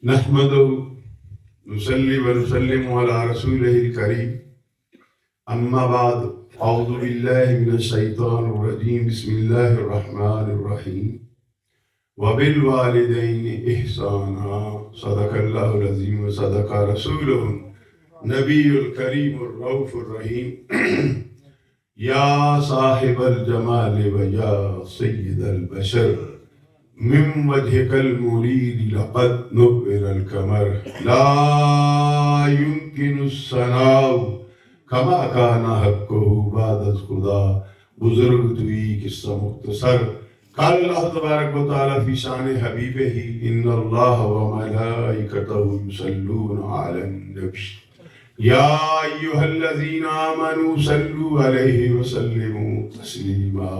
نحمده نصلي ونسلم على رسوله الكريم أما بعد أعوذ بالله من الشيطان الرجيم بسم الله الرحمن الرحيم وبالوالدين إحسانا صدق الله العظيم وصدق رسوله النبي الكريم الرؤوف الرحيم يا صاحب الجمال ويا سيد البشر من وجهك المريد لقد نبر القمر لا يمكن الثناء كما كان حقه بعد خدا بزرگ توی قصہ مختصر قال اللہ تبارک و تعالی فی شان حبیبہ ان اللہ و ملائکتہ یصلون علی النبی یا ایھا الذین آمنوا صلوا علیہ وسلموا تسلیما.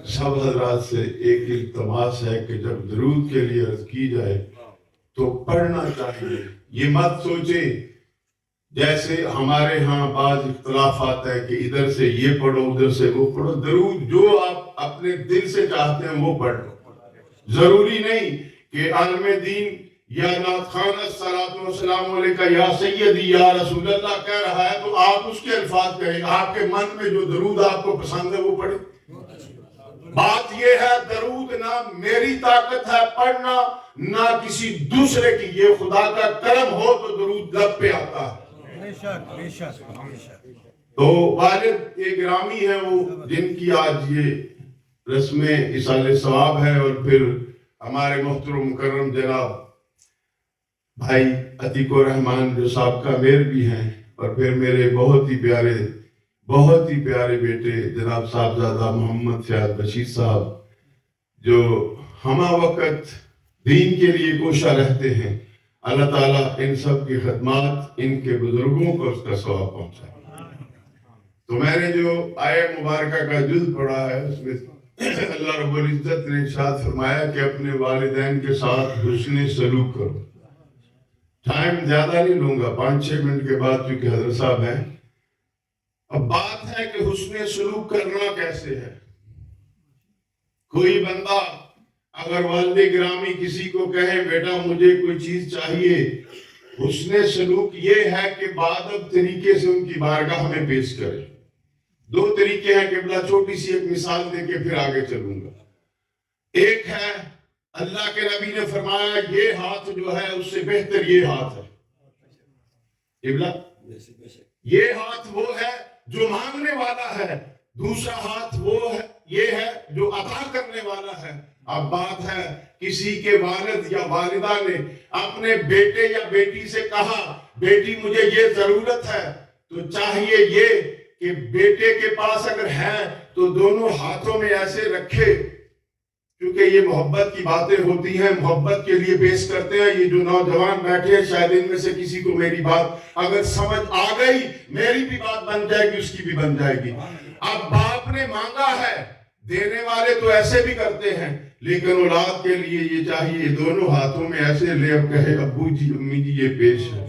سب حضرات سے ایک التماس ہے کہ جب درود کے لیے عرض کی جائے تو پڑھنا چاہیے. یہ مت سوچیں جیسے ہمارے ہاں بعض اختلافات ہیں کہ ادھر سے یہ پڑھو ادھر سے وہ پڑھو. درود جو آپ اپنے دل سے چاہتے ہیں وہ پڑھ لو. ضروری نہیں کہ عالم دین یا نعت خان الصلاۃ والسلام علیکہ یا سیدی یا رسول اللہ کہہ رہا ہے تو آپ اس کے الفاظ کہیں. آپ کے من میں جو درود آپ کو پسند ہے وہ پڑھیں. بات یہ ہے درود نہ میری طاقت ہے پڑھنا نہ کسی دوسرے کی. یہ خدا کا کرم ہو تو درود لب پہ آتا ہے. تو والد ایک گرامی ہے وہ جن کی آج یہ رسم ایصال ثواب ہے اور پھر ہمارے محترم مکرم جناب بھائی عتیق الرحمان جو سابقہ میر بھی ہیں اور پھر میرے بہت ہی پیارے بیٹے جناب صاحبزادہ محمد فیاض بشیر صاحب جو ہمہ وقت دین کے لیے کوشاں رہتے ہیں. اللہ تعالیٰ ان سب کی خدمات ان کے بزرگوں کو اس کا ثواب پہنچائے. تو میں نے جو آیہ مبارکہ کا جز پڑھا ہے اس میں اللہ رب العزت نے ارشاد فرمایا کہ اپنے والدین کے ساتھ حسن سلوک کرو. ٹائم زیادہ نہیں لوں گا 5-6 منٹ کے بعد چونکہ حضرت صاحب ہیں. اب بات ہے کہ حسن سلوک کرنا کیسے ہے. کوئی بندہ اگر والد گرامی کسی کو کہے بیٹا مجھے کوئی چیز چاہیے حسن سلوک یہ ہے کہ باادب طریقے سے ان کی بارگاہ میں پیش کرے. 2 طریقے ہیں کہ بلا چھوٹی سی ایک مثال دے کے پھر آگے چلوں گا. ایک ہے اللہ کے نبی نے فرمایا یہ ہاتھ جو ہے اس سے بہتر یہ ہاتھ ہے. یہ ہاتھ وہ ہے جو مانگنے والا ہے. دوسرا ہاتھ وہ ہے یہ ہے جو عطا کرنے والا ہے. اب بات ہے کسی کے والد یا والدہ نے اپنے بیٹے یا بیٹی سے کہا بیٹی مجھے یہ ضرورت ہے تو چاہیے یہ کہ بیٹے کے پاس اگر ہے تو دونوں ہاتھوں میں ایسے رکھے کیونکہ یہ محبت کی باتیں ہوتی ہیں محبت کے لیے پیش کرتے ہیں. یہ جو نوجوان بیٹھے ہیں شاید ان میں سے کسی کو میری بات اگر سمجھ آ گئی میری بھی بات بن جائے گی اس کی بھی بن جائے گی. اب باپ نے مانگا ہے دینے والے تو ایسے بھی کرتے ہیں لیکن اولاد کے لیے یہ چاہیے دونوں ہاتھوں میں ایسے لے اب کہے ابو جی امی جی یہ پیش ہے.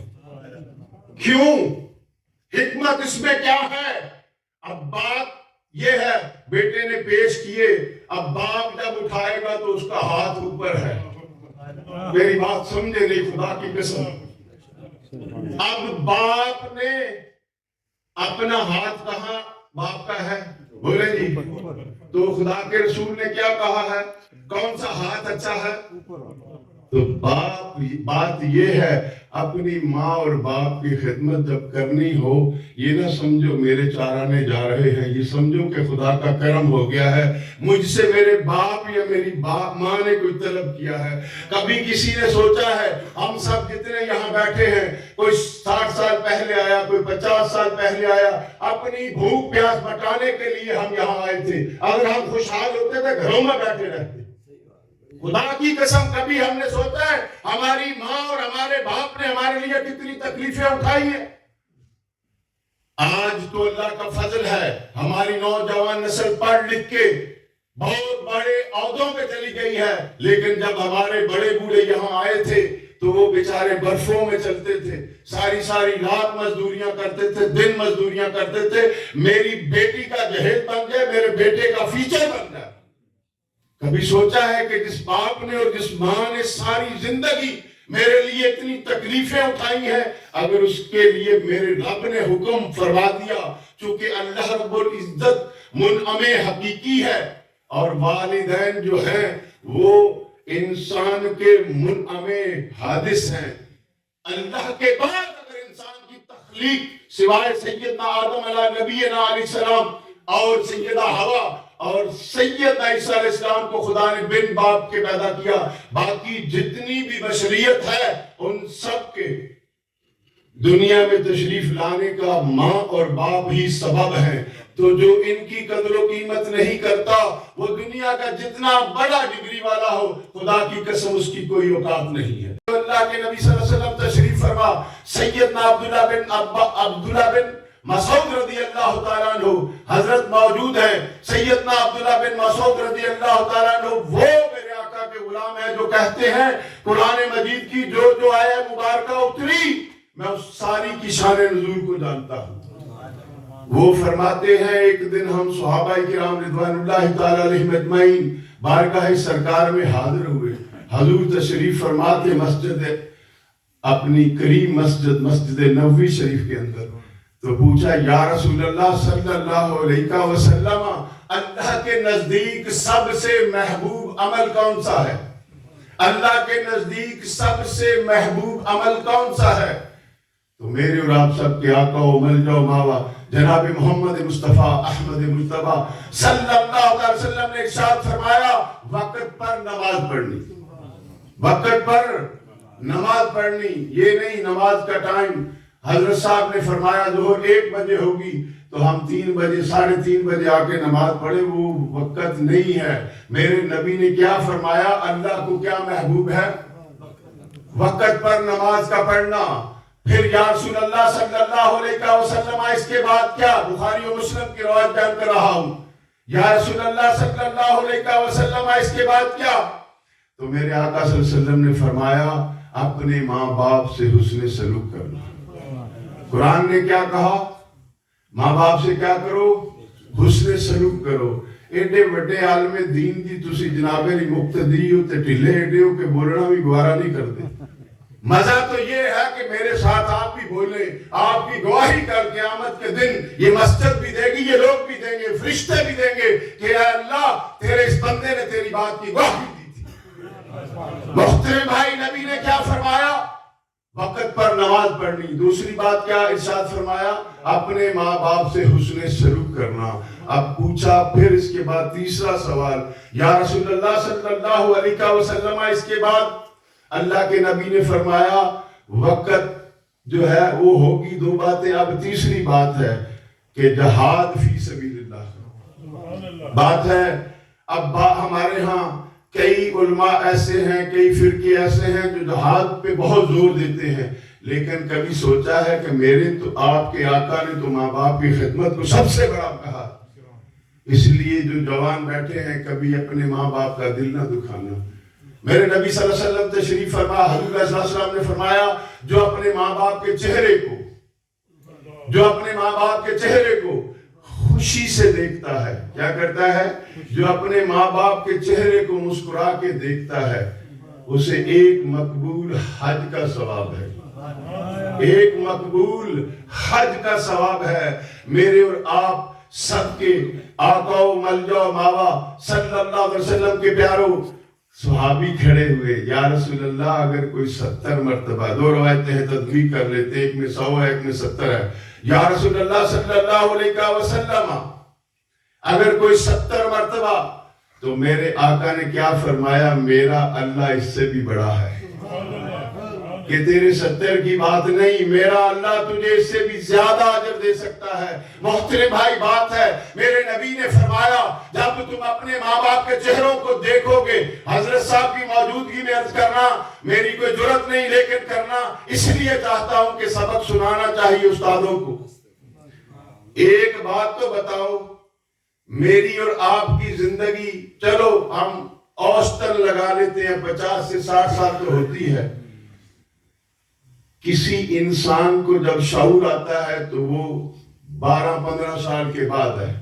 کیوں؟ حکمت اس میں کیا ہے؟ اب بات یہ ہے بیٹے نے پیش کیے اب باپ جب اٹھائے گا تو اس کا ہاتھ اوپر ہے. میری بات سمجھے نہیں خدا کی قسم. اب باپ نے اپنا ہاتھ کہاں باپ کا ہے بولے جی تو خدا کے رسول نے کیا کہا ہے کون سا ہاتھ اچھا ہے؟ تو بات یہ ہے اپنی ماں اور باپ کی خدمت جب کرنی ہو یہ نہ سمجھو میرے چارانے جا رہے ہیں یہ سمجھو کہ خدا کا کرم ہو گیا ہے مجھ سے میرے باپ یا میری ماں نے کوئی طلب کیا ہے. کبھی کسی نے سوچا ہے ہم سب جتنے یہاں بیٹھے ہیں کوئی 60 سال پہلے آیا کوئی 50 سال پہلے آیا اپنی بھوک پیاس مٹانے کے لیے ہم یہاں آئے تھے. اگر ہم خوشحال ہوتے تھے گھروں میں بیٹھے رہتے. خدا کی قسم کبھی ہم نے سوچا ہے ہماری ماں اور ہمارے باپ نے ہمارے لیے کتنی تکلیفیں اٹھائی ہیں. آج تو اللہ کا فضل ہے ہماری نوجوان نسل پڑھ لکھ کے بہت بڑے عہدوں پہ چلی گئی ہے لیکن جب ہمارے بڑے بوڑھے یہاں آئے تھے تو وہ بیچارے برفوں میں چلتے تھے، ساری رات مزدوریاں کرتے تھے، دن مزدوریاں کرتے تھے، میری بیٹی کا جہیز بن جائے، میرے بیٹے کا فیچر بن جائے۔ کبھی سوچا ہے کہ جس باپ نے اور جس ماں نے ساری زندگی میرے لیے اتنی تکلیفیں اٹھائی ہیں، اگر اس کے لیے میرے رب نے حکم فرما دیا، چونکہ اللہ رب العزت منعم حقیقی ہے، اور والدین جو ہیں وہ انسان کے منعم حادث ہیں۔ اللہ کے بعد اگر انسان کی تخلیق سوائے سیدنا آدم علیہ نبینا علیہ السلام اور سیدہ حوا اور سیدنا عیسیٰ علیہ السلام کو خدا نے بن باپ کے پیدا کیا، باقی جتنی بھی بشریت ہے ان سب کے دنیا میں تشریف لانے کا ماں اور باپ ہی سبب ہے۔ تو جو ان کی قدر و قیمت نہیں کرتا، وہ دنیا کا جتنا بڑا ڈگری والا ہو، خدا کی قسم اس کی کوئی اوقات نہیں ہے۔ اللہ کے نبی صلی اللہ علیہ وسلم تشریف فرما، سیدنا عبداللہ بن مسعود رضی اللہ تعالیٰ عنہ حضرت موجود ہیں۔ سیدنا عبداللہ بن مسعود رضی اللہ تعالیٰ عنہ وہ میرے آقا کے غلام ہیں جو کہتے ہیں قرآن مجید کی جو آیہ مبارکہ اتری، میں اس ساری کی شان نزول کو جانتا ہوں۔ وہ فرماتے ہیں ایک دن ہم صحابہ کرام رضوان اللہ تعالیٰ علیہم اجمعین بارگاہ سرکار میں حاضر ہوئے، حضور تشریف فرماتے مسجد اپنی کریم مسجد نبوی شریف کے اندر، تو پوچھا یا رسول اللہ صلی اللہ علیہ وسلم، اللہ کے نزدیک سب سے محبوب عمل کون سا ہے؟ اللہ کے نزدیک سب سے محبوب عمل کون سا ہے؟ تو میرے اور آپ سب کے آقا و ملجا و ماوا جناب محمد مصطفیٰ احمد مجتبیٰ صلی اللہ علیہ وسلم نے ارشاد فرمایا، وقت پر نماز پڑھنی، وقت پر نماز پڑھنی، یہ نہیں نماز کا ٹائم حضرت صاحب نے فرمایا ظہر 1 بجے ہوگی تو ہم 3 بجے 3:30 بجے آ کے نماز پڑھے، وہ وقت نہیں ہے۔ میرے نبی نے کیا فرمایا؟ اللہ کو کیا محبوب ہے؟ وقت پر نماز کا پڑھنا۔ پھر یا رسول اللہ صلی اللہ علیہ وسلم اس کے بعد کیا؟ بخاری و مسلم کی روایت بیان کر رہا ہوں، یا رسول اللہ صلی اللہ علیہ وسلم اس کے بعد کیا؟ تو میرے آقا صلی اللہ علیہ وسلم نے فرمایا اپنے ماں باپ سے حسن سلوک کرنا۔ قرآن نے کیا کہا؟ ماں باپ سے کیا کرو؟ حسن سلوک کرو۔ ایڈے بڑے عالم دین دی تسی جناب علی مقتدی ہو تے ٹھلے ایڈے ہو کہ بولنا بھی گوارا نہیں کرتے۔ مزہ تو یہ ہے کہ میرے ساتھ آپ بھی بولیں، آپ کی گواہی کر قیامت کے دن یہ مسجد بھی دے گی، یہ لوگ بھی دیں گے، فرشتے بھی دیں گے کہ اے اللہ تیرے اس بندے نے تیری بات کی گواہی دی تھی۔ محترم بھائی، نبی نے کیا فرمایا؟ وقت پر نماز پڑھنی۔ دوسری بات کیا ارشاد فرمایا؟ اپنے ماں باپ سے حسن سلوک کرنا۔ اب پوچھا پھر اس کے بعد تیسرا سوال، یا رسول اللہ صلی اللہ علیہ وسلم اس کے بعد اللہ کے نبی نے فرمایا وقت جو ہے وہ ہوگی 2 باتیں۔ اب تیسری بات ہے کہ جہاد فی سبیل اللہ بات ہے۔ اب ہمارے ہاں کئی علماء ایسے ہیں، کئی فرقے ایسے ہیں جو جہاد پہ بہت زور دیتے ہیں، لیکن کبھی سوچا ہے کہ میرے تو آپ کے آقا نے تو ماں باپ کی خدمت کو سب سے بڑا کہا۔ اس لیے جو جوان بیٹھے ہیں کبھی اپنے ماں باپ کا دل نہ دکھانا۔ میرے نبی صلی اللہ علیہ وسلم تشریف فرما، حضور صلی اللہ علیہ وسلم نے فرمایا جو اپنے ماں باپ کے چہرے کو خوشی سے دیکھتا ہے، کیا کرتا ہے؟ جو اپنے ماں باپ کے چہرے کو مسکرا کے دیکھتا ہے، اسے ایک مقبول حج کا ثواب ہے، ایک مقبول حج کا ثواب ہے۔ میرے اور آپ سب کے آقا و ملجا و ماوا صلی اللہ علیہ وسلم کے پیاروں صحابی کھڑے ہوئے، یا رسول اللہ اگر کوئی 70 مرتبہ، 2 روایتیں ہیں تدبیر کر لیتے، ایک میں 100 ہے ایک میں 70 ہے، یا رسول اللہ صلی اللہ علیہ وسلم اگر کوئی 70 مرتبہ، تو میرے آقا نے کیا فرمایا؟ میرا اللہ اس سے بھی بڑا ہے، کہ تیرے 70 کی بات نہیں، میرا اللہ تجھے اس سے بھی زیادہ اجر دے سکتا ہے۔ محترم بھائی بات ہے، میرے نبی نے فرمایا جب تم اپنے ماں باپ کے چہروں کو دیکھو گے، حضرت صاحب کی موجودگی میں عرض کرنا میری کوئی جرت نہیں، لیکن کرنا اس لیے چاہتا ہوں کہ سبق سنانا چاہیے استادوں کو۔ ایک بات تو بتاؤ، میری اور آپ کی زندگی چلو ہم اوسطن لگا لیتے ہیں 50 سے 60 سال تو ہوتی ہے، کسی انسان کو جب شعور آتا ہے تو وہ 12-15 سال کے بعد ہے.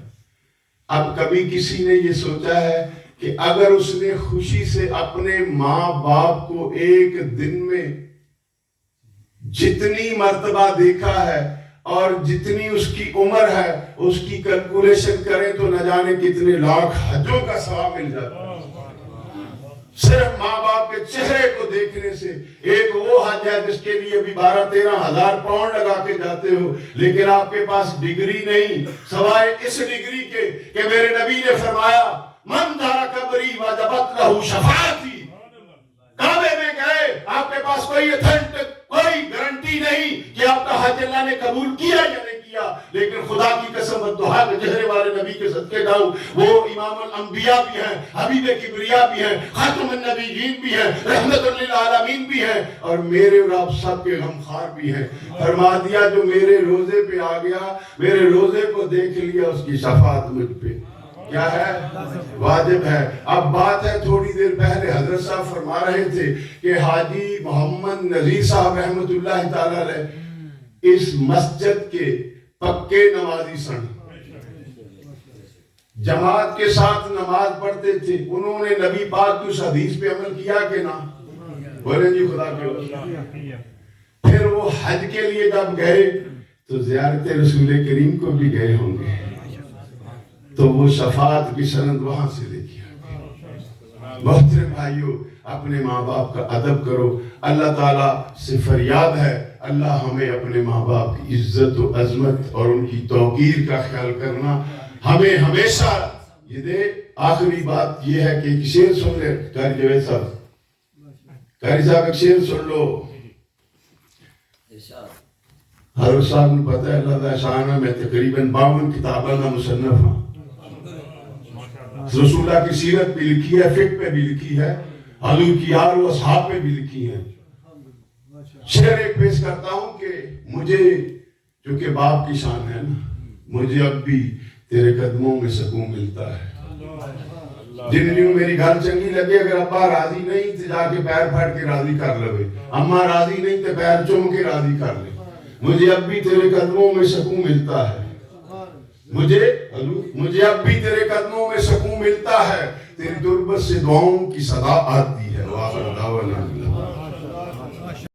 اب کبھی کسی نے یہ سوچا ہے کہ اگر اس نے خوشی سے اپنے ماں باپ کو ایک دن میں جتنی مرتبہ دیکھا ہے اور جتنی اس کی عمر ہے اس کی کیلکولیشن کریں تو نہ جانے کتنے لاکھ حجوں کا ثواب مل جاتا ہے. صرف ماں باپ کے چہرے کو دیکھنے سے. ایک وہ حج ہے جس کے لیے بھی 12-13 ہزار پاؤنڈ لگا کے جاتے ہو، لیکن آپ کے پاس ڈگری نہیں سوائے اس ڈگری کے کہ میرے نبی نے فرمایا من دار قبری وجبت لہو شفاعتی. کعبے میں گئے، آپ کے پاس کوئی کوئی گارنٹی نہیں کہ آپ کا حج اللہ نے قبول کیا یا نہیں کیا، لیکن خدا کی قسم الدہا کے چہرے والے نبی کے صدقے جاؤں، وہ امام الانبیاء بھی ہیں، حبیب کبریا بھی ہیں، خاتم النبیین بھی ہیں، رحمت للعالمین بھی ہیں، اور میرے اور آپ سب کے غمخوار بھی ہیں. فرما دیا جو میرے روزے پہ آ گیا، میرے روزے کو دیکھ لیا، اس کی شفاعت مجھ پہ کیا ہے؟ واجب ہے. اب بات ہے تھوڑی دیر پہلے حضرت صاحب فرما رہے تھے کہ حاجی محمد نذیر صاحب رحمت اللہ تعالی علیہ اس مسجد کے پکے نمازی سن، جماعت کے ساتھ نماز پڑھتے تھے. انہوں نے نبی پاک کی اس حدیث پہ عمل کیا کہ نہ؟ بولیں جی خدا کے واسطے. پھر وہ حج کے لیے جب گئے تو زیارت رسول کریم کو بھی گئے ہوں گے، تو وہ شفاعت کی سند وہاں سے دیکھی. محترم بھائیو، اپنے ماں باپ کا ادب کرو. اللہ تعالیٰ سے فریاد ہے اللہ ہمیں اپنے ماں باپ کی عزت و عظمت اور ان کی توقیر کا خیال کرنا ہمیں ہمیشہ یہ دے. آخری بات یہ ہے کہ ایک شعر سن لے. قاری جوید صاحب، قاری صاحب ایک شعر سن لو. ہر صاحب نے پتہ ہے اللہ دا شانہ میں تقریباً 52 کتابوں کا مصنف ہوں. رسول اللہ کی سیرت بھی لکھی ہے، فقہ پہ بھی لکھی ہے، حضور کی یار و اصحاب پہ بھی لکھی ہے. شعر ایک پیش کرتا ہوں کہ مجھے چونکہ باپ کی شان ہے نا، مجھے اب بھی تیرے قدموں میں سکون ملتا ہے. جن دنوں میری گھر چنگی لگے، اگر ابا راضی نہیں تو جا کے پیر پھاڑ کے راضی کر لے، اماں راضی نہیں تو پیر چوم کے راضی کر لے. مجھے اب بھی تیرے قدموں میں سکون ملتا ہے. مجھے اب بھی تیرے قدموں میں سکون ملتا ہے. تیری تربت سے دعاؤں کی صدا آتی ہے.